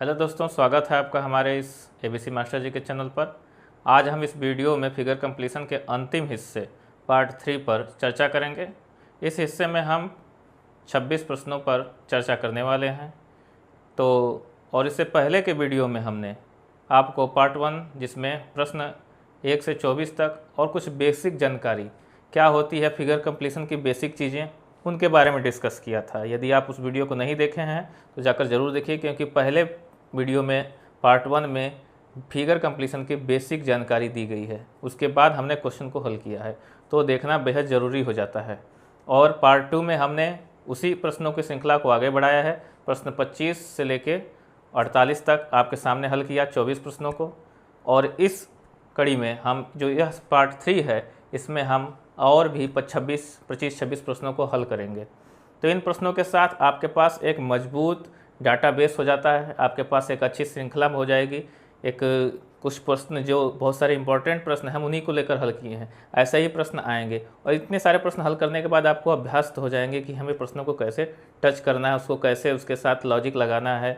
Hello दोस्तों, स्वागत है आपका हमारे इस एबीसी मास्टर जी के चैनल पर। आज हम इस वीडियो में फिगर कंप्लीशन के अंतिम हिस्से पार्ट 3 पर चर्चा करेंगे। इस हिस्से में हम 26 प्रश्नों पर चर्चा करने वाले हैं। और इससे पहले के वीडियो में हमने आपको पार्ट 1 जिसमें प्रश्न 1 से 24 तक और कुछ बेसिक जानकारी क्या होती है फिगर कंप्लीशन की बेसिक चीज़ें उनके बारे में डिस्कस किया था। यदि आप उस वीडियो को नहीं देखे हैं तो जाकर ज़रूर देखिए, क्योंकि पहले वीडियो में पार्ट 1 में फिगर कंप्लीशन की बेसिक जानकारी दी गई है, उसके बाद हमने क्वेश्चन को हल किया है, तो देखना बेहद ज़रूरी हो जाता है। और पार्ट 2 में हमने उसी प्रश्नों की श्रृंखला को आगे बढ़ाया है। प्रश्न 25 से लेके 48 तक आपके सामने हल किया 24 प्रश्नों को, और इस कड़ी में हम जो यह पार्ट 3 है इसमें हम और भी 25-26 प्रश्नों को हल करेंगे। तो इन प्रश्नों के साथ आपके पास एक मजबूत डाटाबेस हो जाता है, आपके पास एक अच्छी श्रृंखला हो जाएगी। एक कुछ प्रश्न जो बहुत सारे इंपॉर्टेंट प्रश्न हैं हम उन्हीं को लेकर हल किए हैं, ऐसे ही प्रश्न आएंगे। और इतने सारे प्रश्न हल करने के बाद आपको अभ्यस्त हो जाएंगे कि हमें प्रश्नों को कैसे टच करना है, उसको कैसे उसके साथ लॉजिक लगाना है,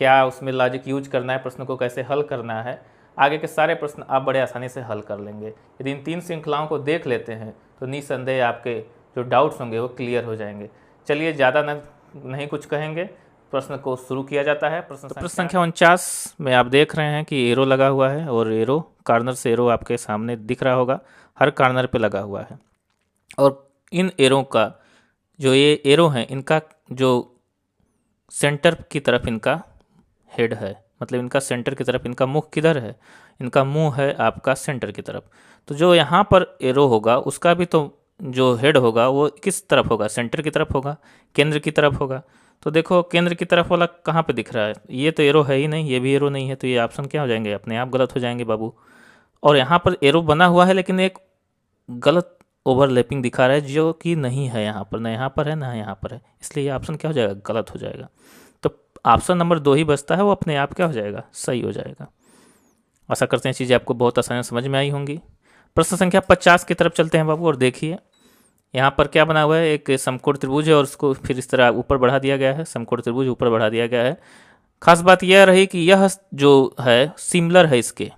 क्या उसमें लॉजिक यूज करना है, प्रश्न को कैसे हल करना है। आगे के सारे प्रश्न आप बड़े आसानी से हल कर लेंगे। यदि इन 3 श्रृंखलाओं को देख लेते हैं तो निसंदेह आपके जो डाउट्स होंगे वो क्लियर हो जाएंगे। चलिए ज़्यादा नहीं कुछ कहेंगे, प्रश्न को शुरू किया जाता है। प्रश्न संख्या 49 में आप देख रहे हैं कि एरो लगा हुआ है, और एरो कार्नर से एरो आपके सामने दिख रहा होगा, हर कार्नर पे लगा हुआ है। और इन एरो का जो ये एरो हैं इनका जो सेंटर की तरफ इनका हेड है, मतलब इनका सेंटर की तरफ इनका मुख किधर है, इनका मुंह है आपका सेंटर की तरफ। तो जो यहाँ पर एरो होगा उसका भी तो जो हेड होगा वो किस तरफ होगा, सेंटर की तरफ होगा, केंद्र की तरफ होगा। तो देखो केंद्र की तरफ वाला कहाँ पे दिख रहा है, ये तो एरो है ही नहीं, ये भी एरो नहीं है, तो ये ऑप्शन क्या हो जाएंगे, अपने आप गलत हो जाएंगे बाबू। और यहाँ पर एरो बना हुआ है लेकिन एक गलत ओवरलैपिंग दिखा रहा है जो कि नहीं है, यहाँ पर ना यहाँ पर है ना यहाँ पर है, इसलिए ये ऑप्शन क्या हो जाएगा, गलत हो जाएगा। तो ऑप्शन नंबर 2 ही बचता है, वो अपने आप क्या हो जाएगा, सही हो जाएगा। आशा करते हैं चीज़ें आपको बहुत आसानी से समझ में आई होंगी। प्रश्न संख्या 50 की तरफ चलते हैं बाबू, और देखिए यहाँ पर क्या बना हुआ है, एक समकोण त्रिभुज है और उसको फिर इस तरह ऊपर बढ़ा दिया गया है, समकोण त्रिभुज ऊपर बढ़ा दिया गया है। खास बात यह रही कि यह जो है सिमिलर है इसके,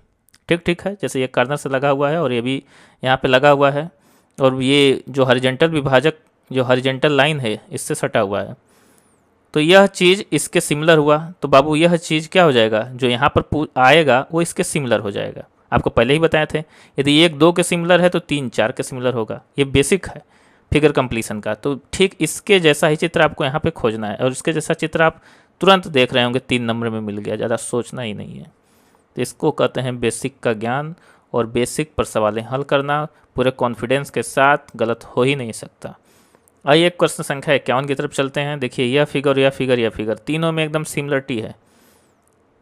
ठीक है, जैसे ये कार्नर से लगा हुआ है और ये भी यहाँ पे लगा हुआ है, और ये जो हॉरिजॉन्टल विभाजक जो हॉरिजॉन्टल लाइन है इससे सटा हुआ है, तो यह चीज़ इसके सिमिलर हुआ। तो बाबू यह चीज़ क्या हो जाएगा, जो यहाँ पर आएगा वो इसके सिमिलर हो जाएगा। आपको पहले ही बताए थे, यदि 1-2 के सिमिलर है तो 3-4 के सिमिलर होगा। ये बेसिक है फिगर कंप्लीशन का। तो ठीक इसके जैसा ही चित्र आपको यहाँ पे खोजना है, और इसके जैसा चित्र आप तुरंत देख रहे होंगे 3 नंबर में मिल गया, ज़्यादा सोचना ही नहीं है। तो इसको कहते हैं बेसिक का ज्ञान, और बेसिक पर सवालें हल करना पूरे कॉन्फिडेंस के साथ, गलत हो ही नहीं सकता। आइए एक प्रश्न संख्या 51 की तरफ चलते हैं। देखिए यह फिगर तीनों में एकदम सिमिलरिटी है,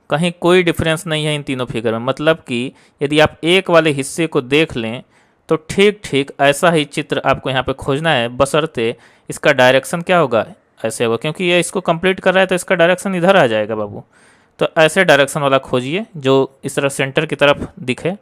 कहीं कोई डिफरेंस नहीं है इन तीनों फिगर में। मतलब कि यदि आप एक वाले हिस्से को देख लें तो ठीक ऐसा ही चित्र आपको यहाँ पे खोजना है, बशर्ते इसका डायरेक्शन क्या होगा, ऐसे होगा, क्योंकि ये इसको कंप्लीट कर रहा है तो इसका डायरेक्शन इधर आ जाएगा बाबू। तो ऐसे डायरेक्शन वाला खोजिए जो इस तरह सेंटर की तरफ दिखे।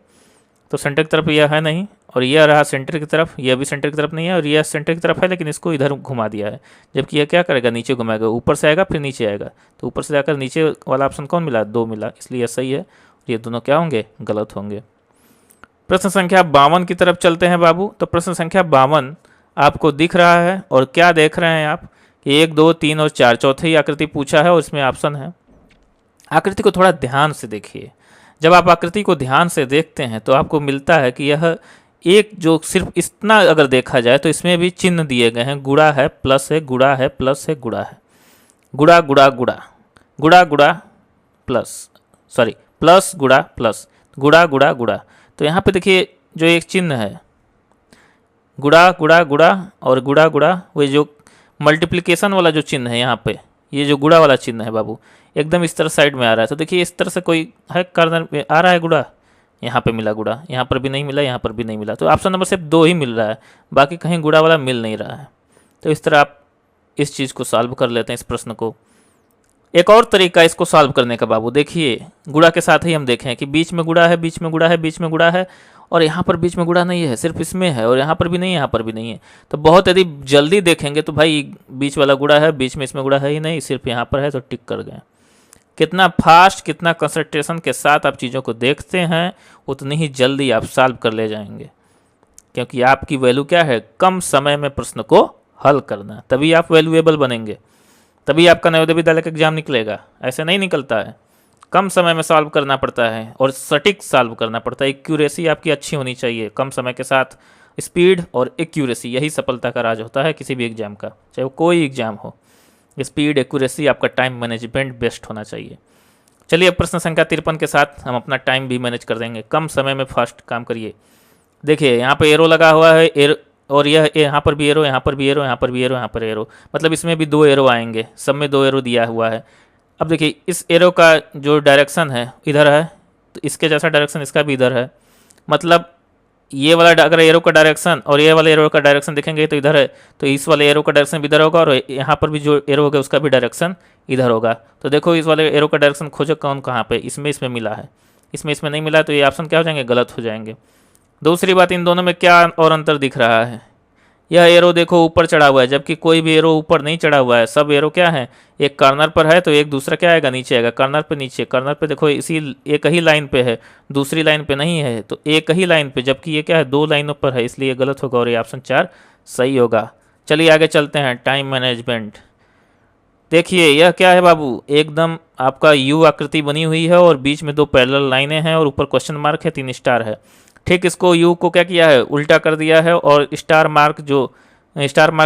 तो सेंटर की तरफ यह है नहीं, और यह रहा सेंटर की तरफ, यह भी सेंटर की तरफ नहीं है, और यह सेंटर की तरफ है लेकिन इसको इधर घुमा दिया है। जबकि यह क्या करेगा, नीचे घुमाएगा, ऊपर से आएगा फिर नीचे आएगा। तो ऊपर से जाकर नीचे वाला ऑप्शन कौन मिला, 2 मिला, इसलिए यह सही है। ये दोनों क्या होंगे, गलत होंगे। प्रश्न संख्या 52 की तरफ चलते हैं बाबू। तो प्रश्न संख्या 52 आपको दिख रहा है, और क्या देख रहे हैं आप कि 1, 2, 3 और 4 चौथी आकृति पूछा है और इसमें ऑप्शन है। आकृति को थोड़ा ध्यान से देखिए। जब आप आकृति को ध्यान से देखते हैं तो आपको मिलता है कि यह एक जो सिर्फ इतना अगर देखा जाए तो इसमें भी चिन्ह दिए गए हैं, गुणा है, प्लस है, गुणा है, प्लस है, गुणा है, गुणा गुणा गुणा, गुणा गुणा प्लस, सॉरी प्लस गुणा प्लस, गुणा गुणा गुणा। तो यहाँ पे देखिए जो एक चिन्ह है गुणा गुणा गुणा और गुणा गुणा, वो जो मल्टीप्लिकेशन वाला जो चिन्ह है यहाँ पे, ये जो गुणा वाला चिन्ह है बाबू एकदम इस तरह साइड में आ रहा है। तो देखिए इस तरह से कोई है कार्नर में आ रहा है गुणा, यहाँ पे मिला गुणा, यहाँ पर भी नहीं मिला, यहाँ पर भी नहीं मिला। तो ऑप्शन नंबर सिर्फ 2 ही मिल रहा है, बाकी कहीं गुणा वाला मिल नहीं रहा है। तो इस तरह आप इस चीज़ को सॉल्व कर लेते हैं, इस प्रश्न को। एक और तरीका इसको सॉल्व करने का बाबू, देखिए गुणा के साथ ही हम देखें कि बीच में गुणा है, बीच में गुणा है, बीच में गुणा है, और यहाँ पर बीच में गुणा नहीं है, सिर्फ इसमें है, और यहाँ पर भी नहीं है, यहाँ पर भी नहीं है। तो बहुत यदि जल्दी देखेंगे तो भाई बीच वाला गुणा है, बीच में इसमें गुणा है ही नहीं, सिर्फ यहाँ पर है, तो टिक कर गए। कितना फास्ट, कितना कंसंट्रेशन के साथ आप चीज़ों को देखते हैं, उतनी ही जल्दी आप सॉल्व कर ले जाएंगे। क्योंकि आपकी वैल्यू क्या है, कम समय में प्रश्न को हल करना, तभी आप वैल्यूएबल बनेंगे, तभी आपका नवोदय विद्यालय का एग्जाम निकलेगा। ऐसे नहीं निकलता है, कम समय में सॉल्व करना पड़ता है और सटीक सॉल्व करना पड़ता है। एक्यूरेसी आपकी अच्छी होनी चाहिए, कम समय के साथ स्पीड और एक्यूरेसी, यही सफलता का राज होता है किसी भी एग्जाम का, चाहे वो कोई एग्जाम हो। स्पीड, एक्यूरेसी, आपका टाइम मैनेजमेंट बेस्ट होना चाहिए। चलिए अब प्रश्न संख्या 53 के साथ हम अपना टाइम भी मैनेज कर देंगे, कम समय में फास्ट काम करिए। देखिए यहाँ पे एरो लगा हुआ है, एरो, और यह यहाँ पर भी एरो, यहाँ पर भी एरो, यहाँ पर भी एरो, यहाँ पर एरो, मतलब इसमें भी 2 एरो आएंगे, सब में 2 एरो दिया हुआ है। अब देखिए इस एरो का जो डायरेक्शन है इधर है, तो इसके जैसा डायरेक्शन इसका भी इधर है, मतलब ये वाला अगर एरो का डायरेक्शन और ये वाले एरो का डायरेक्शन देखेंगे तो इधर है, तो इस वाले एरो का डायरेक्शन भी इधर होगा और यहाँ पर भी जो एरो होगा उसका भी डायरेक्शन इधर होगा। तो देखो इस वाले एरो का डायरेक्शन खोजो कौन कहाँ पे, इसमें मिला है, इसमें नहीं मिला, तो ये ऑप्शन क्या हो जाएंगे, गलत हो जाएंगे। दूसरी बात, इन दोनों में क्या और अंतर दिख रहा है, यह एरो देखो ऊपर चढ़ा हुआ है, जबकि कोई भी एरो ऊपर नहीं चढ़ा हुआ है, सब एरो क्या है, एक कॉर्नर पर है तो एक दूसरा क्या आएगा, नीचे आएगा, कॉर्नर पे नीचे, कॉर्नर पे देखो इसी एक ही लाइन पे है, दूसरी लाइन पे नहीं है, तो एक ही लाइन पे, जबकि ये क्या है 2 लाइनों पर है, इसलिए गलत होगा और ये ऑप्शन 4 सही होगा। चलिए आगे चलते हैं, टाइम मैनेजमेंट। देखिए यह क्या है बाबू, एकदम आपका यू आकृति बनी हुई है और बीच में 2 पैरेलल लाइनें हैं और ऊपर क्वेश्चन मार्क है, 3 स्टार है। ठीक इसको यू को क्या किया है, उल्टा कर दिया है और स्टार मार्क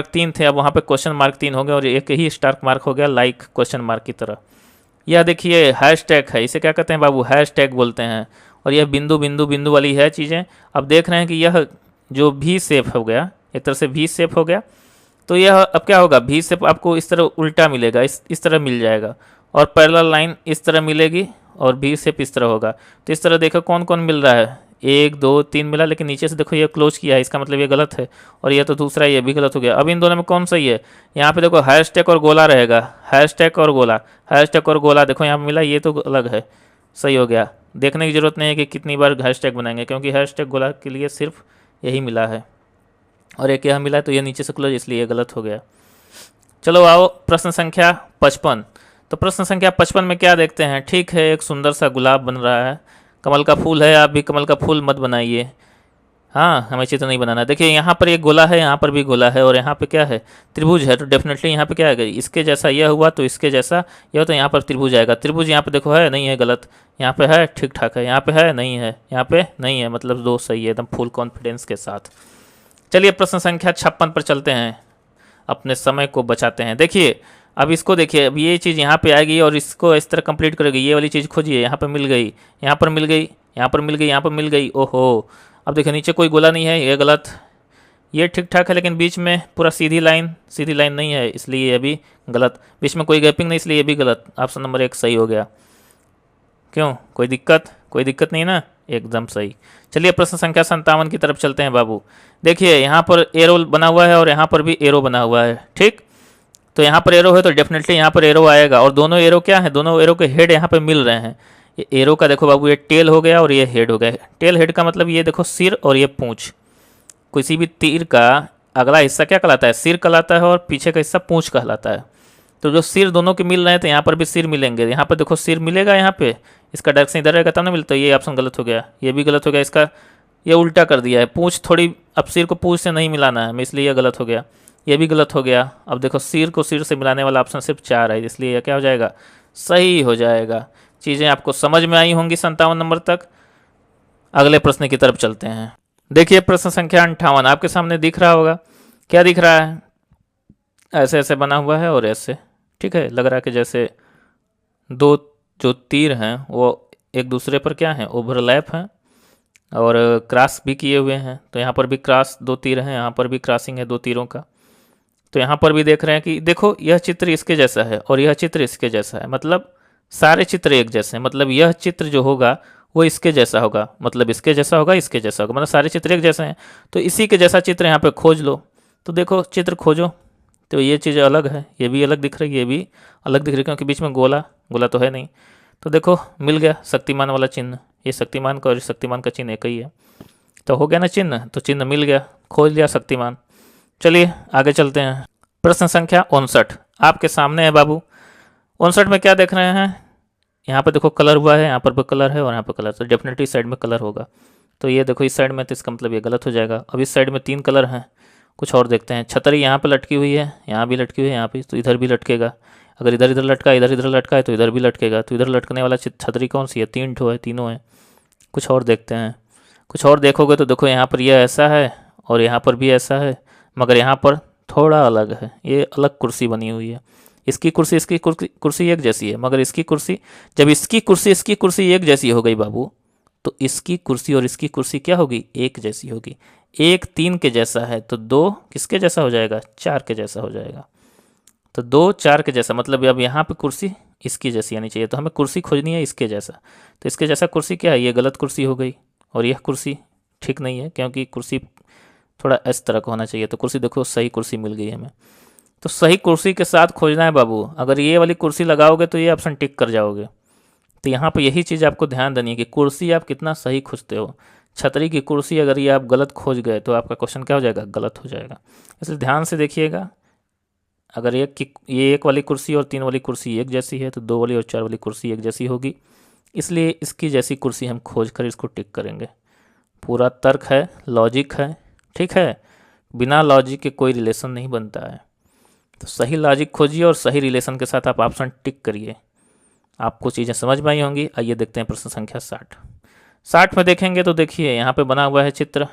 3 थे, अब वहाँ पे क्वेश्चन मार्क 3 हो गए और एक ही स्टार मार्क हो गया, लाइक क्वेश्चन मार्क की तरह। यह देखिए हैशटैग है, इसे क्या कहते हैं बाबू, हैशटैग बोलते हैं। और यह बिंदु बिंदु बिंदु वाली है चीज़ें। अब देख रहे हैं कि यह जो भी शेप हो गया, एक तरह से भी शेप हो गया, तो यह अब क्या होगा, भी शेप आपको इस तरह उल्टा मिलेगा, इस तरह मिल जाएगा, और पैरेलल लाइन इस तरह मिलेगी और भी शेप इस तरह होगा। तो इस तरह देखो कौन कौन मिल रहा है, 1 2 3 मिला, लेकिन नीचे से देखो ये क्लोज किया है, इसका मतलब ये गलत है, और ये तो दूसरा ये भी गलत हो गया। अब इन दोनों में कौन सही है, यहाँ पे देखो हैशटैग और गोला रहेगा, हैशटैग और गोला, हैशटैग और गोला देखो यहाँ मिला, ये तो अलग है, सही हो गया। देखने की ज़रूरत नहीं है कि कितनी बार हैशटैग बनाएंगे, क्योंकि हैशटैग गोला के लिए सिर्फ यही मिला है, और एक यह मिला तो ये नीचे से क्लोज, इसलिए गलत हो गया। चलो आओ प्रश्न संख्या 55। तो प्रश्न संख्या 55 में क्या देखते हैं, ठीक है एक सुंदर सा गुलाब बन रहा है, कमल का फूल है, आप भी कमल का फूल मत बनाइए, हाँ हमें चित्र नहीं बनाना। देखिए यहाँ पर एक गोला है, यहाँ पर भी गोला है, और यहाँ पे क्या है, त्रिभुज है, तो डेफिनेटली यहाँ पे क्या है, इसके जैसा यह हुआ तो इसके जैसा यह, तो यहाँ पर त्रिभुज आएगा। त्रिभुज यहाँ पे देखो है, नहीं है, गलत, यहाँ पे है, ठीक ठाक है, यहाँ पे है, नहीं है, यहाँ पे नहीं है, मतलब 2 सही है, एकदम फुल कॉन्फिडेंस के साथ। चलिए प्रश्न संख्या 56 पर चलते हैं, अपने समय को बचाते हैं। देखिए अब इसको देखिए, अब ये चीज़ यहाँ पे आएगी और इसको इस तरह कंप्लीट करेगी, ये वाली चीज़ खोजिए, यहाँ पर मिल गई, यहाँ पर मिल गई, यहाँ पर मिल गई, यहाँ पर मिल गई, ओहो। अब देखिए नीचे कोई गोला नहीं है, ये गलत, ये ठीक ठाक है, लेकिन बीच में पूरा सीधी लाइन नहीं है, इसलिए ये भी गलत, बीच में कोई गैपिंग नहीं, इसलिए ये भी गलत। ऑप्शन नंबर 1 सही हो गया। क्यों, कोई दिक्कत नहीं ना, एकदम सही। चलिए प्रश्न संख्या 57 की तरफ चलते हैं बाबू। देखिए यहाँ पर एरो बना हुआ है और यहाँ पर भी एरो बना हुआ है, ठीक, तो यहाँ पर एरो है तो डेफिनेटली यहाँ पर एरो आएगा, और दोनों एरो क्या है, दोनों एरो के हेड यहाँ पे मिल रहे हैं। ये एरो का देखो बाबू, ये टेल हो गया और ये हेड हो गया। टेल हेड का मतलब ये देखो सिर और ये पूंछ, किसी भी तीर का अगला हिस्सा क्या कहलाता है, सिर कहलाता है, और पीछे का हिस्सा पूंछ कहलाता है। तो जो सिर दोनों के मिल रहे हैं तो यहाँ पर भी सिर मिलेंगे, यहाँ पर देखो सिर मिलेगा, यहाँ पे इसका डायरेक्शन इधर रहेगा तब ना मिलता, ये ऑप्शन गलत हो गया, ये भी गलत हो गया, इसका ये उल्टा कर दिया है, पूंछ थोड़ी, अब सिर को पूंछ से नहीं मिलाना है, इसलिए ये गलत हो गया, ये भी गलत हो गया। अब देखो सिर को सिर से मिलाने वाला ऑप्शन सिर्फ 4 है, इसलिए यह क्या हो जाएगा, सही हो जाएगा। चीज़ें आपको समझ में आई होंगी 57 नंबर तक। अगले प्रश्न की तरफ चलते हैं। देखिए प्रश्न संख्या 58 आपके सामने दिख रहा होगा, क्या दिख रहा है, ऐसे ऐसे बना हुआ है और ऐसे, ठीक है, लग रहा है कि जैसे 2 जो तीर हैं वो एक दूसरे पर क्या हैं, ओवरलैप हैं और क्रॉस भी किए हुए हैं। तो यहाँ पर भी क्रॉस 2 तीर हैं, यहाँ पर भी क्रॉसिंग है 2 तीरों का। तो यहाँ पर भी देख रहे हैं कि देखो यह चित्र इसके जैसा है और यह चित्र इसके जैसा है, मतलब सारे चित्र एक जैसे हैं, मतलब यह चित्र जो होगा वो इसके जैसा होगा, मतलब इसके जैसा होगा, इसके जैसा होगा, मतलब सारे चित्र एक जैसे हैं। तो इसी के जैसा चित्र यहाँ पे खोज लो। तो देखो चित्र खोजो, तो ये चीज़ अलग है, ये भी अलग दिख रही है, ये भी अलग दिख रही है, क्योंकि बीच में गोला तो है नहीं। तो देखो मिल गया शक्तिमान वाला चिन्ह, ये शक्तिमान का और शक्तिमान का चिन्ह एक ही है, तो हो गया ना चिन्ह, तो चिन्ह मिल गया, खोज लिया शक्तिमान। चलिए आगे चलते हैं। प्रश्न संख्या 59 आपके सामने है बाबू। 59 में क्या देख रहे हैं, यहाँ पर देखो कलर हुआ है, यहाँ पर भी कलर है और यहाँ पर कलर, तो डेफिनेटली इस साइड में कलर होगा। तो ये देखो इस साइड में, तो इसका मतलब ये गलत हो जाएगा। अब इस साइड में 3 कलर हैं, कुछ और देखते हैं। छतरी यहाँ पे लटकी हुई है, यहाँ भी लटकी हुई है, यहाँ पे, तो इधर भी लटकेगा। अगर इधर इधर लटका, इधर इधर लटका है तो इधर भी लटकेगा। तो इधर लटकने वाला छतरी कौन सी है? 3 ठो है, तीनों है। कुछ और देखते हैं। कुछ और देखोगे तो देखो यहाँ पर यह ऐसा है और यहाँ पर भी ऐसा है, मगर यहाँ पर थोड़ा अलग है। ये अलग कुर्सी बनी हुई है। इसकी कुर्सी एक जैसी है, मगर इसकी कुर्सी, जब इसकी कुर्सी एक जैसी हो गई बाबू, तो इसकी कुर्सी और इसकी कुर्सी क्या होगी? एक जैसी होगी। 1 3 के जैसा है तो 2 किसके जैसा हो जाएगा? 4 के जैसा हो जाएगा। तो 2 4 के जैसा, मतलब अब यहाँ पे कुर्सी इसकी जैसी आनी चाहिए। तो हमें कुर्सी खोजनी है इसके जैसा। तो इसके जैसा कुर्सी क्या है? ये गलत कुर्सी हो गई। और यह कुर्सी ठीक नहीं है, क्योंकि कुर्सी थोड़ा इस तरह का होना चाहिए। तो कुर्सी देखो सही कुर्सी मिल गई हमें। तो सही कुर्सी के साथ खोजना है बाबू। अगर ये वाली कुर्सी लगाओगे तो ये ऑप्शन टिक कर जाओगे। तो यहाँ पे यही चीज़ आपको ध्यान देनी है कि कुर्सी आप कितना सही खोजते हो। छतरी की कुर्सी अगर ये आप गलत खोज गए तो आपका क्वेश्चन क्या हो जाएगा? गलत हो जाएगा। इसलिए ध्यान से देखिएगा। अगर ये 1 वाली कुर्सी और 3 वाली कुर्सी एक जैसी है तो 2 वाली और 4 वाली कुर्सी एक जैसी होगी। इसलिए इसकी जैसी कुर्सी हम खोज कर इसको टिक करेंगे। पूरा तर्क है, लॉजिक है, ठीक है। बिना लॉजिक के कोई रिलेशन नहीं बनता है। तो सही लॉजिक खोजिए और सही रिलेशन के साथ आप ऑप्शन टिक करिए। आपको चीज़ें समझ में आई होंगी। आइए देखते हैं प्रश्न संख्या 60 में देखेंगे तो देखिए यहाँ पे बना हुआ है चित्र।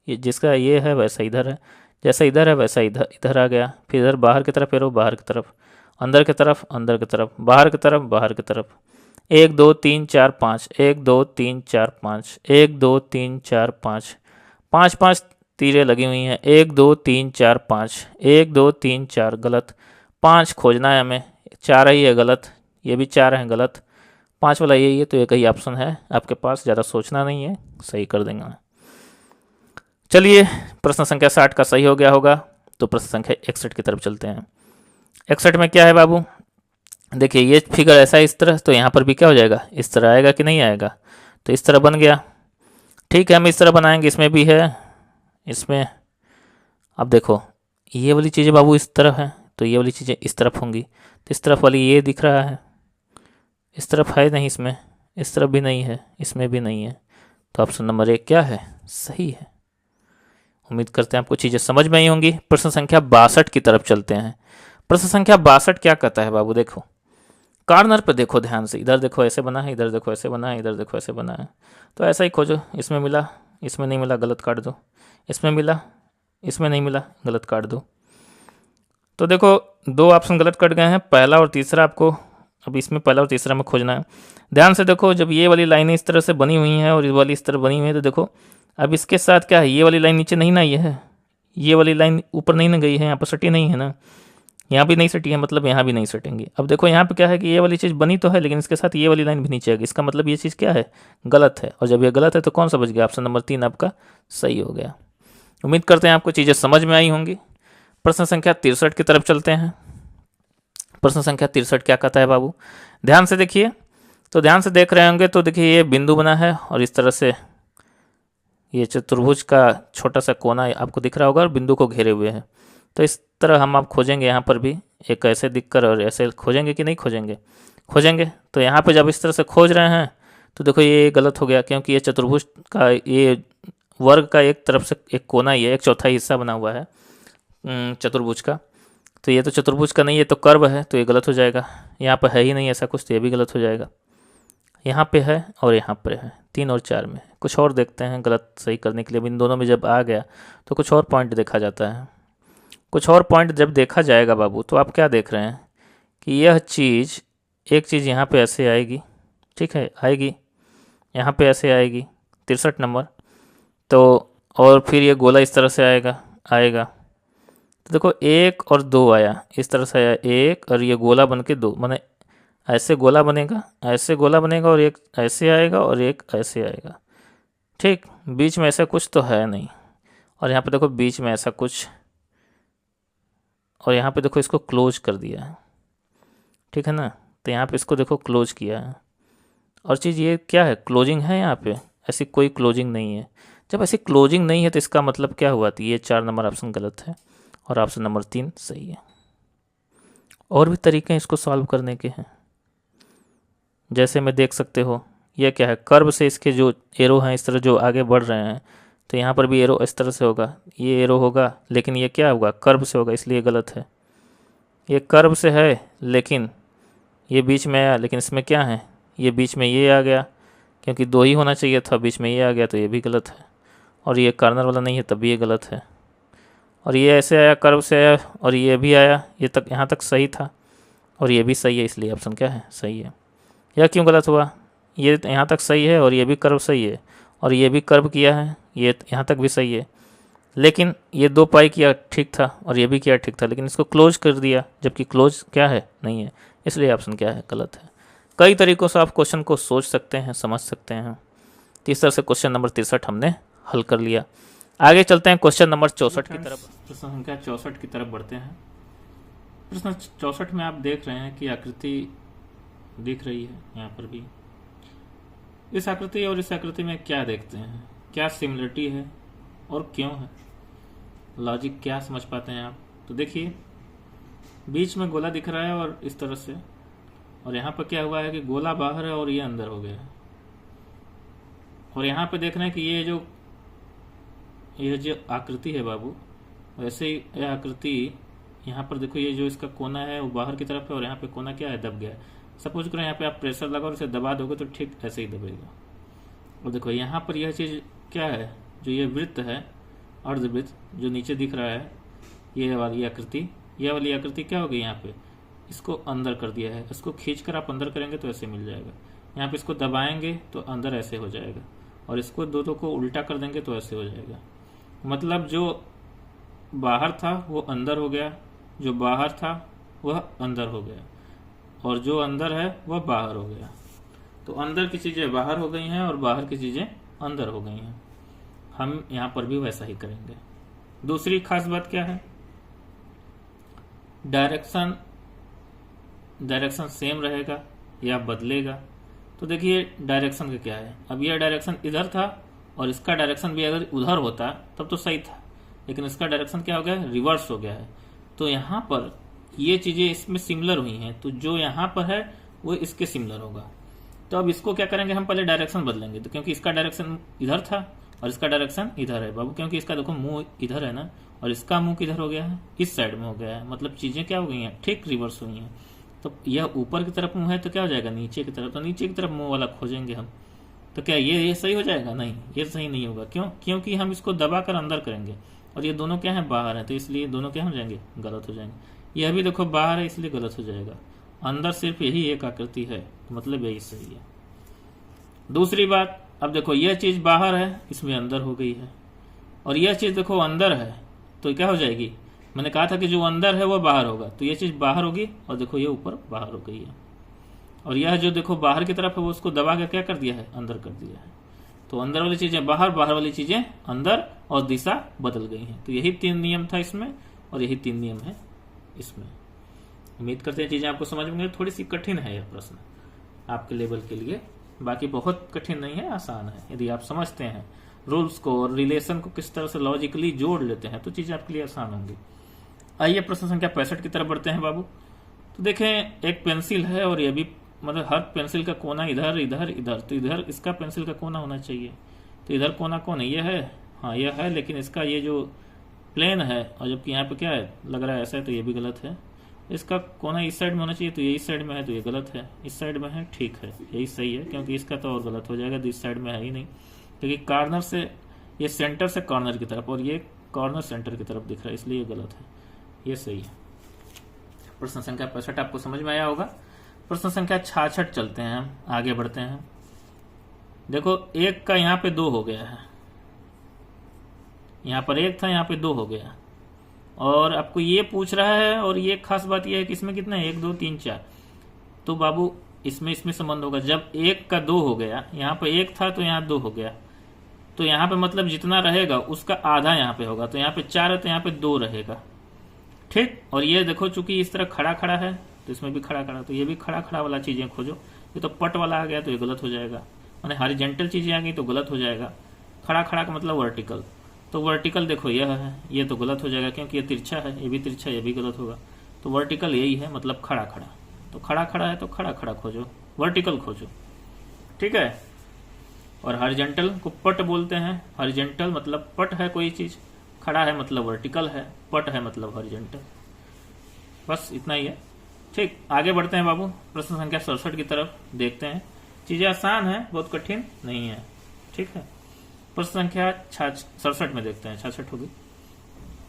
ये जिसका ये है वैसा इधर है, जैसा इधर है वैसा इधर इधर आ गया। फिर इधर बाहर की तरफ फेरो, बाहर की तरफ, अंदर की तरफ, अंदर की तरफ, बाहर की तरफ, बाहर की तरफ। 1 2 3 4 5, 1 2 3 4 5, 1 2 3 4 5, 5 5 तीरें लगी हुई हैं। 1 2 3 4 5, 1 2 3 4 गलत। 5 खोजना है हमें, 4 ही है गलत, ये भी 4 है गलत। 5 वाला यही है, तो एक ही ऑप्शन है आपके पास, ज़्यादा सोचना नहीं है, सही कर देंगे। चलिए प्रश्न संख्या 60 का सही हो गया होगा। तो प्रश्न संख्या 61 की तरफ चलते हैं। 61 में क्या है बाबू? देखिए ये फिगर ऐसा है इस तरह, तो यहाँ पर भी क्या हो जाएगा? इस तरह आएगा कि नहीं आएगा? तो इस तरह बन गया। ठीक है, हम इस तरह बनाएंगे। इसमें भी है, इसमें अब देखो ये वाली चीज़ें बाबू इस तरफ है, तो ये वाली चीज़ें इस तरफ होंगी। तो इस तरफ वाली ये दिख रहा है, इस तरफ है नहीं, इसमें इस तरफ भी नहीं है, इसमें भी नहीं है। तो ऑप्शन नंबर 1 क्या है? सही है। उम्मीद करते हैं आपको चीज़ें समझ में आई होंगी। प्रश्न संख्या 62 की तरफ चलते हैं। प्रश्न संख्या 62 क्या कहता है बाबू? देखो कॉर्नर पे देखो ध्यान से, इधर देखो ऐसे बना है, इधर देखो ऐसे बना है, इधर देखो ऐसे बना है। तो ऐसा ही खोजो। इसमें मिला, इसमें नहीं मिला, गलत काट दो। इसमें मिला, इसमें नहीं मिला, गलत काट दो। तो देखो 2 ऑप्शन गलत कट गए हैं, पहला और तीसरा। आपको अब इसमें पहला और तीसरा में खोजना है। ध्यान से देखो, जब ये वाली लाइनें इस तरह से बनी हुई हैं और ये वाली इस तरह बनी हुई है, तो देखो अब इसके साथ क्या है? ये वाली लाइन नीचे नहीं ना, ये वाली लाइन ऊपर नहीं ना गई है, यहाँ पर सटी नहीं है ना, यहाँ भी नहीं सटी है, मतलब यहाँ भी नहीं सटेंगी। अब देखो यहाँ पे क्या है कि ये वाली चीज़ बनी तो है, लेकिन इसके साथ ये वाली लाइन भी नीचे आएगी। इसका मतलब ये चीज़ क्या है? गलत है। और जब ये गलत है तो कौन सा बच गया? ऑप्शन नंबर 3 आपका सही हो गया। उम्मीद करते हैं आपको चीज़ें समझ में आई होंगी। प्रश्न संख्या 63 की तरफ चलते हैं। प्रश्न संख्या 63 क्या कहता है बाबू? ध्यान से देखिए। तो ध्यान से देख रहे होंगे तो देखिए ये बिंदु बना है और इस तरह से ये चतुर्भुज का छोटा सा कोना आपको दिख रहा होगा और बिंदु को घेरे हुए है। तो इस तरह हम आप खोजेंगे यहाँ पर भी, एक ऐसे दिखकर और ऐसे खोजेंगे कि नहीं खोजेंगे? खोजेंगे। तो यहाँ पे जब इस तरह से खोज रहे हैं तो देखो ये गलत हो गया, क्योंकि ये चतुर्भुज का, ये वर्ग का एक तरफ से एक कोना ही है, एक चौथाई हिस्सा बना हुआ है चतुर्भुज का। तो ये तो चतुर्भुज का नहीं, ये तो कर्व है, तो ये गलत हो जाएगा। यहाँ पर है ही नहीं ऐसा कुछ, तो ये भी गलत हो जाएगा। यहाँ पे है और यहाँ पर है, 3 और 4 में। कुछ और देखते हैं गलत सही करने के लिए। इन दोनों में जब आ गया तो कुछ और पॉइंट देखा जाता है। कुछ और पॉइंट जब देखा जाएगा बाबू, तो आप क्या देख रहे हैं कि यह चीज़, एक चीज़ यहाँ पे ऐसे आएगी, ठीक है, आएगी, यहाँ पे ऐसे आएगी 63 नंबर। तो और फिर ये गोला इस तरह से आएगा। तो देखो 1 और 2 आया, इस तरह से आया 1 और ये गोला बन के 2, माने ऐसे गोला बनेगा, ऐसे गोला बनेगा, और एक ऐसे आएगा और एक ऐसे आएगा। ठीक, बीच में ऐसा कुछ तो है नहीं। और यहाँ पे देखो बीच में ऐसा कुछ, और यहाँ पे देखो इसको क्लोज कर दिया है, ठीक है ना। तो यहाँ पे इसको देखो क्लोज किया है। और चीज़ ये क्या है? क्लोजिंग है यहाँ पे? ऐसी कोई क्लोजिंग नहीं है। जब ऐसी क्लोजिंग नहीं है तो इसका मतलब क्या हुआ? तो ये 4 नंबर ऑप्शन गलत है और ऑप्शन नंबर 3 सही है। और भी तरीके हैं इसको सॉल्व करने के हैं, जैसे में देख सकते हो ये क्या है, कर्व से इसके जो एरो हैं इस तरह जो आगे बढ़ रहे हैं, तो यहाँ पर भी एरो इस तरह से होगा, ये एरो होगा, लेकिन ये क्या होगा, कर्व से होगा, इसलिए गलत है। ये कर्व से है लेकिन ये बीच में आया, लेकिन इसमें क्या है, ये बीच में ये आ गया, क्योंकि दो ही होना चाहिए था, बीच में ये आ गया तो ये भी गलत है। और ये कॉर्नर वाला नहीं है तब भी ये गलत है। और ये ऐसे आया, कर्व से आया, और ये भी आया, ये तक यहाँ तक सही था, और ये भी सही है, इसलिए ऑप्शन क्या है, सही है। यह क्यों गलत हुआ, ये यहाँ तक सही है और ये भी कर्व सही है, और ये भी कर्व किया है, ये यहाँ तक भी सही है, लेकिन ये 2 पाई किया ठीक था और ये भी किया ठीक था, लेकिन इसको क्लोज कर दिया, जबकि क्लोज क्या है, नहीं है, इसलिए ऑप्शन क्या है, गलत है। कई तरीक़ों से आप क्वेश्चन को सोच सकते हैं, समझ सकते हैं। इस तरह से क्वेश्चन नंबर 63 हमने हल कर लिया। आगे चलते हैं क्वेश्चन नंबर 64 की तरफ। प्रश्न संख्या 64 की तरफ बढ़ते हैं। प्रश्न 64 में आप देख रहे हैं कि आकृति दिख रही है, यहाँ पर भी इस आकृति और इस आकृति में क्या देखते हैं, क्या सिमिलरिटी है और क्यों है, लॉजिक क्या समझ पाते हैं आप। तो देखिए बीच में गोला दिख रहा है और इस तरह से, और यहाँ पर क्या हुआ है कि गोला बाहर है और ये अंदर हो गया है। और यहाँ पे देख रहे हैं कि ये जो आकृति है बाबू, वैसे ही यह आकृति यहाँ पर देखो, ये जो इसका कोना है वो बाहर की तरफ है और यहाँ पे कोना क्या है, दब गया है। सपोज करो यहाँ पे आप प्रेशर लगाओ और इसे दबा दोगे तो ठीक ऐसे ही दबेगा। और देखो यहाँ पर यह चीज़ क्या है, जो ये वृत्त है, अर्धवृत्त जो नीचे दिख रहा है, ये वाली आकृति, यह वाली आकृति क्या होगी, यहाँ पे इसको अंदर कर दिया है, इसको खींच कर आप अंदर करेंगे तो ऐसे मिल जाएगा। यहाँ पे इसको दबाएंगे तो अंदर ऐसे हो जाएगा, और इसको दो को उल्टा कर देंगे तो ऐसे हो जाएगा। मतलब जो बाहर था वो अंदर हो गया, जो बाहर था वह अंदर हो गया, और जो अंदर है वह बाहर हो गया। तो अंदर की चीज़ें बाहर हो गई हैं और बाहर की चीज़ें अंदर हो गई हैं। हम यहाँ पर भी वैसा ही करेंगे। दूसरी खास बात क्या है, डायरेक्शन सेम रहेगा या बदलेगा। तो देखिए डायरेक्शन का क्या है, अब यह डायरेक्शन इधर था और इसका डायरेक्शन भी अगर उधर होता तब तो सही था, लेकिन इसका डायरेक्शन क्या हो गया, रिवर्स हो गया है। तो यहाँ पर ये चीज़ें इसमें सिमिलर हुई हैं, तो जो यहाँ पर है वो इसके सिमिलर होगा। तो अब इसको क्या करेंगे, हम पहले डायरेक्शन बदलेंगे। तो क्योंकि इसका डायरेक्शन इधर था और इसका डायरेक्शन इधर है बाबू, क्योंकि इसका देखो मुंह इधर है ना, और इसका मुंह किधर हो गया है, इस साइड में हो गया है। मतलब चीज़ें क्या हो गई हैं, ठीक रिवर्स हुई हैं। तो यह ऊपर की तरफ मुंह है तो क्या हो जाएगा, नीचे की तरफ। तो नीचे की तरफ मुंह वाला खोजेंगे हम, तो क्या ये सही हो जाएगा, नहीं ये सही नहीं होगा। क्यों, क्योंकि हम इसको दबा कर अंदर करेंगे और ये दोनों क्या है, बाहर है, तो इसलिए दोनों क्या हो जाएंगे, गलत हो जाएंगे। यह भी देखो बाहर है इसलिए गलत हो जाएगा। अंदर सिर्फ यही एक आकृति है, तो मतलब यही सही है। दूसरी बात, अब देखो यह चीज बाहर है, इसमें अंदर हो गई है, और यह चीज देखो अंदर है तो क्या हो जाएगी, मैंने कहा था कि जो अंदर है वह बाहर होगा, तो यह चीज बाहर होगी, और देखो ये ऊपर बाहर हो गई है। और यह जो देखो बाहर की तरफ है वो उसको दबा के क्या कर दिया है, अंदर कर दिया है। तो अंदर वाली चीजें बाहर, बाहर वाली चीजें अंदर, और दिशा बदल गई है। तो यही 3 नियम था इसमें, और यही 3 नियम है इसमें। उम्मीद करते हैं चीजें आपको समझ में आई। थोड़ी सी कठिन है यह प्रश्न आपके लेवल के लिए, बाकी बहुत कठिन नहीं है, आसान है। यदि आप समझते हैं रूल्स को और रिलेशन को किस तरह से लॉजिकली जोड़ लेते हैं तो चीजें आपके लिए आसान होंगी। आइए प्रश्न संख्या 65 की तरफ बढ़ते हैं बाबू। तो देखें एक पेंसिल है और यह भी, मतलब हर पेंसिल का कोना इधर इधर इधर, तो इधर इसका पेंसिल का कोना होना चाहिए। तो इधर कोना कौन है, ये है, हाँ यह है, लेकिन इसका ये जो प्लेन है, और जबकि यहाँ पे क्या है, लग रहा है ऐसा है, तो ये भी गलत है। इसका कोना इस साइड में होना चाहिए, तो ये इस साइड में है, तो ये गलत है। इस साइड में है, ठीक है, यही सही है, क्योंकि इसका तो और गलत हो जाएगा, तो इस साइड में है ही नहीं, क्योंकि कॉर्नर से, ये सेंटर से कॉर्नर की तरफ, और ये कॉर्नर सेंटर की तरफ दिख रहा है, इसलिए ये गलत है, ये सही है। प्रश्न संख्या 65 आपको समझ में आया होगा। प्रश्न संख्या 66 चलते हैं, हम आगे बढ़ते हैं। देखो एक का यहाँ पे 2 हो गया है, यहाँ पर 1 था, यहाँ पे 2 हो गया, और आपको ये पूछ रहा है, और ये खास बात ये है कि इसमें कितना है, 1 2 3 4, तो बाबू इसमें संबंध होगा। जब 1 का 2 हो गया, यहाँ पे 1 था तो यहाँ 2 हो गया, तो यहाँ पे मतलब जितना रहेगा उसका आधा यहाँ पे होगा, तो यहाँ पे 4 है तो यहाँ पे 2 रहेगा, ठीक। और ये देखो चूंकि इस तरह खड़ा खड़ा है तो इसमें भी खड़ा खड़ा, तो ये भी खड़ा खड़ा वाला चीजें खोजो। ये तो पट वाला आ गया तो ये गलत हो जाएगा, माने हॉरिजॉन्टल चीजें आ गई तो गलत हो जाएगा। खड़ा खड़ा का मतलब वर्टिकल, तो वर्टिकल देखो यह है, ये तो गलत हो जाएगा क्योंकि ये तिरछा है, ये भी तिरछा, ये भी गलत होगा। तो वर्टिकल यही है, मतलब खड़ा खड़ा, तो खड़ा खड़ा है तो खड़ा खड़ा खोजो, वर्टिकल खोजो, ठीक है। और हॉरिजॉन्टल को पट बोलते हैं। हॉरिजॉन्टल मतलब पट है, कोई चीज खड़ा है मतलब वर्टिकल है, पट है मतलब हॉरिजॉन्टल। बस इतना ही है, ठीक। आगे बढ़ते हैं बाबू, प्रश्न संख्या 67 की तरफ देखते हैं। चीजें आसान है, बहुत कठिन नहीं है, ठीक है। प्रश्न संख्या 67 में देखते हैं, 66 होगी।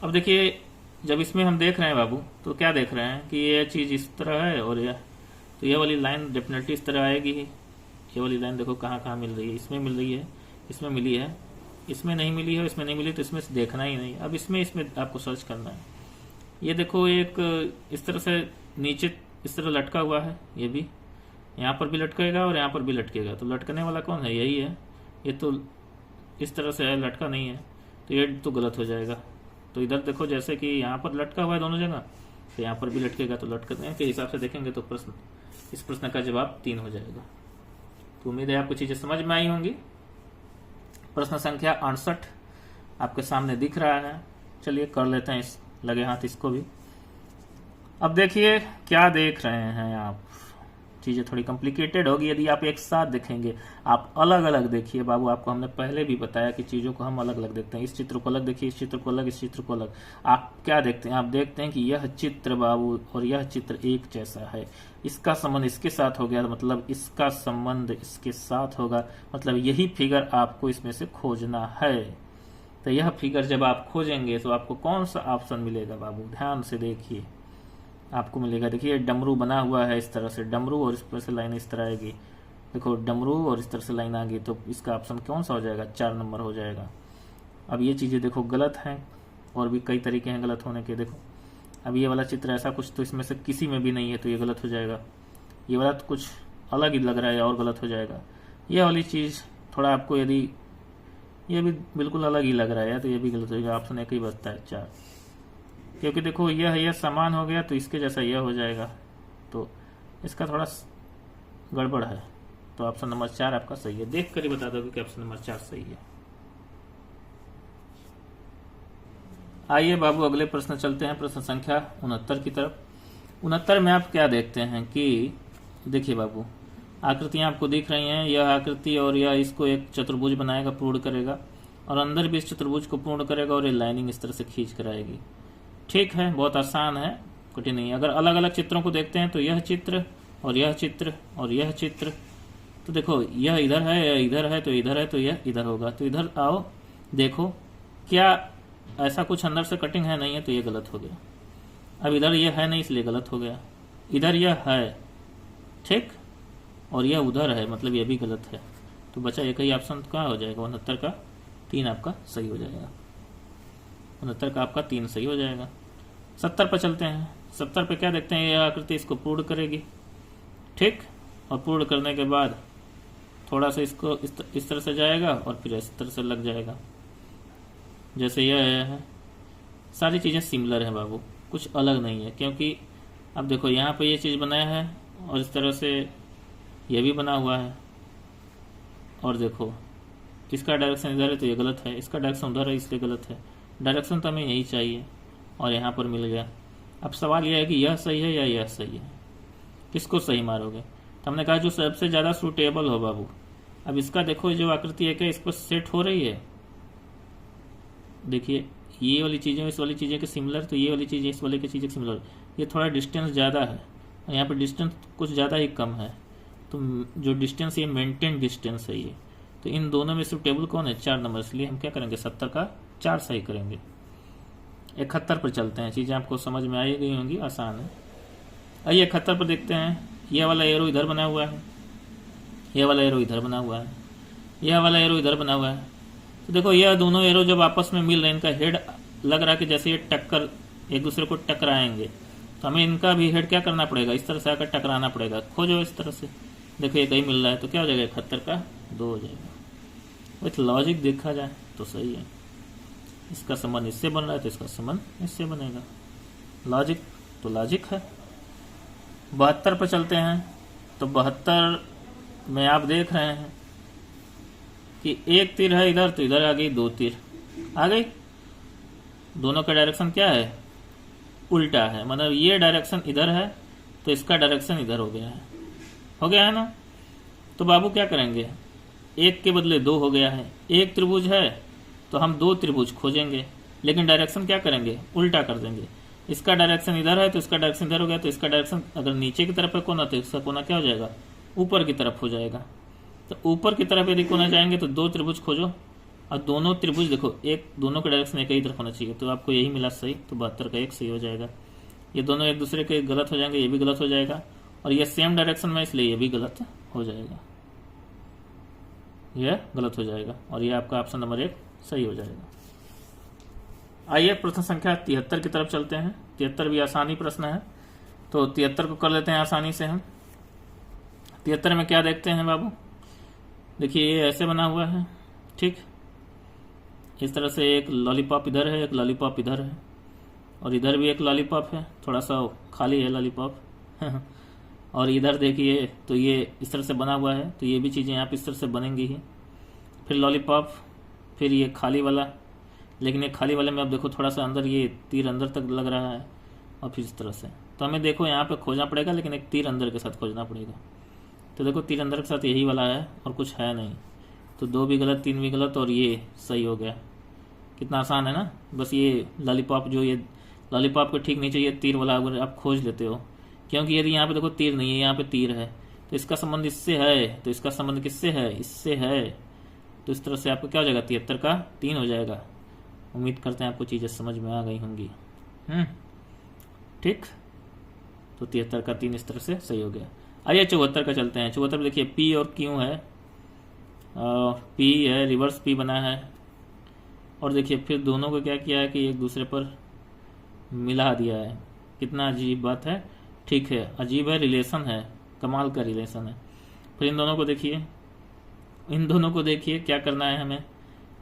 अब देखिए, जब इसमें हम देख रहे हैं बाबू, तो क्या देख रहे हैं कि ये चीज इस तरह है और तो ये वाली लाइन डेफिनेटली इस तरह आएगी ही। ये वाली लाइन देखो कहाँ कहाँ मिल रही है, इसमें मिल रही है, इसमें मिली है, इसमें नहीं मिली है, इसमें नहीं मिली, तो इसमें देखना ही नहीं। अब इसमें आपको सर्च करना है। ये देखो एक इस तरह से नीचे इस तरह लटका हुआ है, ये भी यहाँ पर भी लटकेगा और यहाँ पर भी लटकेगा। तो लटकने वाला कौन है? यही है। ये तो इस तरह से है, लटका नहीं है, तो ये तो गलत हो जाएगा। तो इधर देखो, जैसे कि यहाँ पर लटका हुआ है दोनों जगह, तो यहाँ पर भी लटकेगा, तो लटकने के हिसाब से देखेंगे तो इस प्रश्न का जवाब 3 हो जाएगा। तो उम्मीद है आपको चीजें समझ में आई होंगी। प्रश्न संख्या 68 आपके सामने दिख रहा है। चलिए कर लेते हैं इस लगे हाथ इसको भी। अब देखिए क्या देख रहे हैं आप, चीजें थोड़ी कॉम्प्लिकेटेड होगी यदि आप एक साथ देखेंगे। आप अलग अलग देखिए बाबू, आपको हमने पहले भी बताया कि चीजों को हम अलग अलग देखते हैं। इस चित्र को अलग देखिए, इस चित्र को अलग, इस चित्र को अलग। आप क्या देखते हैं? आप देखते हैं कि यह चित्र बाबू और यह चित्र एक जैसा है। इसका संबंध इसके साथ हो गया, मतलब इसका संबंध इसके साथ होगा, मतलब यही फिगर आपको इसमें से खोजना है। तो यह फिगर जब आप खोजेंगे तो आपको कौन सा ऑप्शन मिलेगा बाबू? ध्यान से देखिए, आपको मिलेगा, देखिए डमरू बना हुआ है इस तरह से, डमरू और इस पर से लाइन इस तरह आएगी। देखो डमरू और इस तरह से लाइन आ गई, तो इसका ऑप्शन कौन सा हो जाएगा? 4 नंबर हो जाएगा। अब ये चीज़ें देखो गलत हैं, और भी कई तरीके हैं गलत होने के। देखो अब ये वाला चित्र ऐसा कुछ तो इसमें से किसी में भी नहीं है, तो ये गलत हो जाएगा। ये वाला तो कुछ अलग ही लग रहा है और गलत हो जाएगा। ये वाली चीज़ थोड़ा आपको, यदि ये भी बिल्कुल अलग ही लग रहा है तो ये भी गलत हो जाएगा। ऑप्शन एक ही बचता है 4, क्योंकि देखो यह समान हो गया तो इसके जैसा यह हो जाएगा, तो इसका थोड़ा गड़बड़ है। तो ऑप्शन नंबर 4 आपका सही है। देख कर ही बता दोगे कि ऑप्शन नंबर 4 सही है। आइए बाबू अगले प्रश्न चलते हैं, प्रश्न संख्या 69 की तरफ। 69 में आप क्या देखते हैं कि देखिए बाबू, आकृतियां आपको दिख रही हैं। यह आकृति और यह इसको एक चतुर्भुज बनाएगा, पूर्ण करेगा, और अंदर भी इस चतुर्भुज को पूर्ण करेगा, और ये लाइनिंग इस तरह से खींच कर आएगी। ठीक है, बहुत आसान है, कठिन नहीं है। अगर अलग अलग चित्रों को देखते हैं तो यह चित्र और यह चित्र और यह चित्र, तो देखो यह इधर है, यह इधर है, तो इधर है, तो यह इधर होगा। तो इधर आओ, देखो क्या ऐसा कुछ अंदर से कटिंग है? नहीं है, तो ये गलत हो गया। अब इधर यह है नहीं, इसलिए गलत हो गया। इधर यह है, ठीक, और यह उधर है, मतलब यह भी गलत है। तो बचा एक ही ऑप्शन, क्या हो जाएगा? 69 का 3 आपका सही हो जाएगा। 69 का आपका 3 सही हो जाएगा। 70 पर चलते हैं। 70 पे क्या देखते हैं? यह आकृति इसको पूर्ण करेगी, ठीक, और पूर्ण करने के बाद थोड़ा सा इसको इस तरह से जाएगा और फिर इस तरह से लग जाएगा, जैसे यह है। सारी चीज़ें सिमिलर है बाबू, कुछ अलग नहीं है। क्योंकि अब देखो यहाँ पे ये चीज़ बनाया है और इस तरह से ये भी बना हुआ है, और देखो इसका डायरेक्शन इधर है तो ये गलत है, इसका डायरेक्शन उधर है इसलिए गलत है। डायरेक्शन तो हमें यही चाहिए और यहाँ पर मिल गया। अब सवाल यह है कि यह सही है या यह सही है, किसको सही मारोगे? तो हमने कहा जो सबसे ज़्यादा सूटेबल हो बाबू। अब इसका देखो, जो आकृति है क्या इस पर सेट हो रही है? देखिए ये वाली चीज़ें इस वाली चीज़ें के सिमिलर, तो ये वाली चीज़ें इस वाले की चीज़ें सिमिलर। ये थोड़ा डिस्टेंस ज़्यादा है, यहाँ पर डिस्टेंस कुछ ज़्यादा ही कम है, तो जो डिस्टेंस ये मेंटेन डिस्टेंस है ये। तो इन दोनों में सूटेबल कौन है? 4 नंबर। इसलिए हम क्या करेंगे? 70 का 4 सही करेंगे। 71 पर चलते हैं। चीज़ें आपको समझ में आई गई होंगी, आसान है। आइए 71 पर देखते हैं। यह वाला एरो इधर बना हुआ है, यह वाला एरो इधर बना हुआ है, यह वाला एरो इधर बना हुआ है। तो देखो यह दोनों एरो जब आपस में मिल रहे हैं, इनका हेड लग रहा है कि जैसे ये टक्कर एक दूसरे को टकराएंगे, तो हमें इनका भी हेड क्या करना पड़ेगा? इस तरह से आकर टकराना पड़ेगा। खोजो इस तरह से, देखो ये कहीं मिल रहा है, तो क्या हो जाएगा? 71 का 2 हो जाएगा। विथ लॉजिक देखा जाए तो सही है। इसका संबंध इससे बन रहा है तो इसका संबंध इससे बनेगा। लॉजिक तो लॉजिक है। 72 पर चलते हैं। तो 72 में आप देख रहे हैं कि एक तीर है इधर, तो इधर आ गई 2 तीर आ गई। दोनों का डायरेक्शन क्या है? उल्टा है, मतलब ये डायरेक्शन इधर है तो इसका डायरेक्शन इधर हो गया है। हो गया है ना। तो बाबू क्या करेंगे, एक के बदले दो हो गया है, एक त्रिभुज है तो हम दो त्रिभुज खोजेंगे, लेकिन डायरेक्शन क्या करेंगे, उल्टा कर देंगे। इसका डायरेक्शन इधर है तो इसका डायरेक्शन इधर हो गया, तो इसका डायरेक्शन अगर नीचे की तरफ है कोना तो इसका कोना क्या हो जाएगा, ऊपर की तरफ हो जाएगा। तो ऊपर की तरफ यदि कोना जाएंगे तो दो त्रिभुज खोजो, और दोनों त्रिभुज देखो एक दोनों का डायरेक्शन एक ही तरफ होना चाहिए, तो आपको यही मिला सही, तो 72 का 1 सही हो जाएगा। ये दोनों एक दूसरे के गलत हो जाएंगे, ये भी गलत हो जाएगा, और ये सेम डायरेक्शन में इसलिए ये भी गलत हो जाएगा, यह गलत हो जाएगा, और ये आपका ऑप्शन नंबर 1 सही हो जाएगा। आइए प्रश्न संख्या 73 की तरफ चलते हैं। 73 भी आसानी प्रश्न है, तो 73 को कर लेते हैं आसानी से हम। 73 में क्या देखते हैं बाबू, देखिए ये ऐसे बना हुआ है, ठीक, इस तरह से एक लॉलीपॉप इधर है, एक लॉलीपॉप इधर है, और इधर भी एक लॉलीपॉप है, थोड़ा सा खाली है लॉलीपॉप और इधर देखिए तो ये इस तरह से बना हुआ है, तो ये भी चीज़ें यहाँ पे इस तरह से बनेंगी ही। फिर लॉलीपॉप, फिर ये खाली वाला, लेकिन ये खाली वाले में अब देखो थोड़ा सा अंदर ये तीर अंदर तक लग रहा है, और फिर इस तरह से, तो हमें देखो यहाँ पे खोजना पड़ेगा, लेकिन एक तीर अंदर के साथ खोजना पड़ेगा। तो देखो तीर अंदर के साथ यही वाला है और कुछ है नहीं, तो 2 भी गलत 3 भी गलत और ये सही हो गया। कितना आसान है ना, बस ये लॉलीपॉप जो ये लॉलीपॉप के ठीक नीचे ये तीर वाला अगर आप खोज लेते हो, क्योंकि यदि यहाँ पे देखो तीर नहीं है, यहाँ पे तीर है, तो इसका संबंध इससे है, तो इसका संबंध किससे है, इससे है, तो इस तरह से आपको क्या हो जाएगा, 73 का 3 हो जाएगा। उम्मीद करते हैं आपको चीज़ें समझ में आ गई होंगी। ठीक, तो 73 का 3 इस तरह से सही हो गया। आइए 74 का चलते हैं। 74 देखिए पी और क्यू है, पी है, रिवर्स पी बना है, और देखिए फिर दोनों को क्या किया है कि एक दूसरे पर मिला दिया है। कितना अजीब बात है, ठीक है, अजीब है, रिलेशन है, कमाल का रिलेशन है। फिर इन दोनों को देखिए क्या करना है हमें।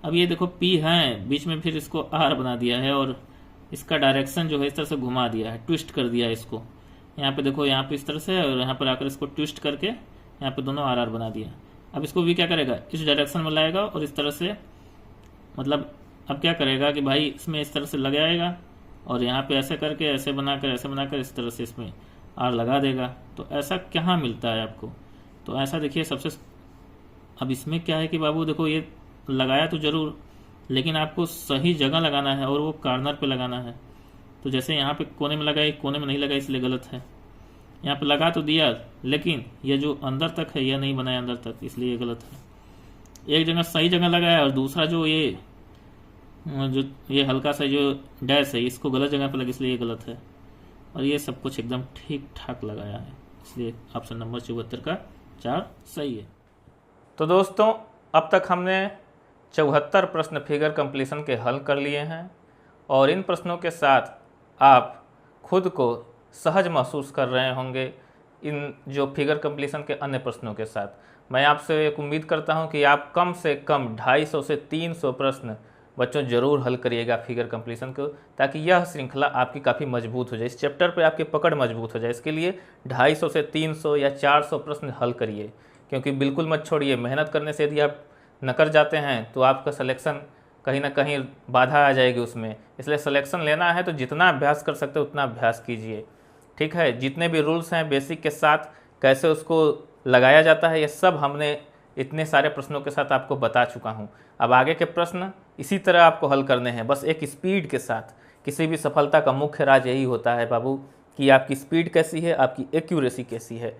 अब ये देखो P है, बीच में फिर इसको R बना दिया है, और इसका डायरेक्शन जो है इस तरह से घुमा दिया है, ट्विस्ट कर दिया है इसको। यहाँ पे देखो, यहाँ पे इस तरह से, और यहाँ पर आकर इसको ट्विस्ट करके यहाँ पे दोनों RR बना दिया। अब इसको भी क्या करेगा, इस डायरेक्शन में लाएगा, और इस तरह से, मतलब अब क्या करेगा कि भाई इसमें इस तरह से लगाएगा, और यहाँ पे ऐसे करके ऐसे बनाकर इस तरह से इसमें R लगा देगा। तो ऐसा कहाँ मिलता है आपको, तो ऐसा देखिए सबसे, अब इसमें क्या है कि बाबू देखो ये लगाया तो जरूर, लेकिन आपको सही जगह लगाना है, और वो कॉर्नर पे लगाना है। तो जैसे यहाँ पे कोने में लगाई, कोने में नहीं लगा, इसलिए गलत है। यहाँ पे लगा तो दिया, लेकिन ये जो अंदर तक है यह नहीं बनाया अंदर तक, इसलिए ये गलत है। एक जगह सही जगह लगाया, और दूसरा जो ये हल्का सा जो डैश है इसको गलत जगह पे लगा, इसलिए ये गलत है। और ये सब कुछ एकदम ठीक ठाक लगाया है, इसलिए ऑप्शन नंबर 74 का 4 सही है। तो दोस्तों अब तक हमने 74 प्रश्न फिगर कंप्लीशन के हल कर लिए हैं, और इन प्रश्नों के साथ आप खुद को सहज महसूस कर रहे होंगे इन जो फिगर कंप्लीशन के अन्य प्रश्नों के साथ। मैं आपसे एक उम्मीद करता हूं कि आप कम से कम 250 से 300 प्रश्न बच्चों ज़रूर हल करिएगा फिगर कंप्लीशन को, ताकि यह श्रृंखला आपकी काफ़ी मजबूत हो जाए, इस चैप्टर पे आपकी पकड़ मजबूत हो जाए। इसके लिए 250 से 300 या 400 प्रश्न हल करिए, क्योंकि बिल्कुल मत छोड़िए। मेहनत करने से यदि आप नकर जाते हैं तो आपका सिलेक्शन कहीं ना कहीं बाधा आ जाएगी उसमें। इसलिए सिलेक्शन लेना है तो जितना अभ्यास कर सकते हो उतना अभ्यास कीजिए, ठीक है। जितने भी रूल्स हैं बेसिक के साथ कैसे उसको लगाया जाता है, ये सब हमने इतने सारे प्रश्नों के साथ आपको बता चुका हूँ। अब आगे के प्रश्न इसी तरह आपको हल करने हैं, बस एक स्पीड के साथ। किसी भी सफलता का मुख्य राज यही होता है बाबू, कि आपकी स्पीड कैसी है, आपकी एक्यूरेसी कैसी है,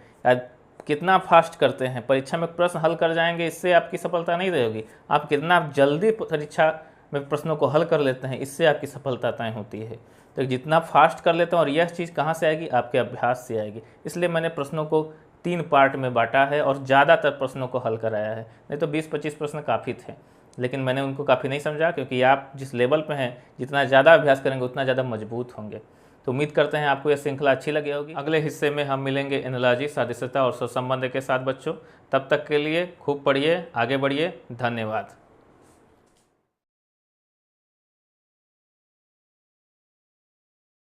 कितना फास्ट करते हैं। परीक्षा में प्रश्न हल कर जाएंगे, इससे आपकी सफलता नहीं रहेगी। आप कितना जल्दी परीक्षा में प्रश्नों को हल कर लेते हैं, इससे आपकी सफलता तय होती है। तो जितना फास्ट कर लेते हैं, और यह चीज़ कहाँ से आएगी, आपके अभ्यास से आएगी। इसलिए मैंने प्रश्नों को 3 पार्ट में बांटा है और ज़्यादातर प्रश्नों को हल कराया है। नहीं तो 20-25 प्रश्न काफ़ी थे, लेकिन मैंने उनको काफ़ी नहीं समझा, क्योंकि आप जिस लेवल पे हैं, जितना ज़्यादा अभ्यास करेंगे उतना ज़्यादा मजबूत होंगे। तो उम्मीद करते हैं आपको यह श्रृंखला अच्छी लगी होगी। अगले हिस्से में हम मिलेंगे एनालॉजी, सादृश्यता और सहसंबंध के साथ बच्चों। तब तक के लिए खूब पढ़िए, आगे बढ़िए। धन्यवाद।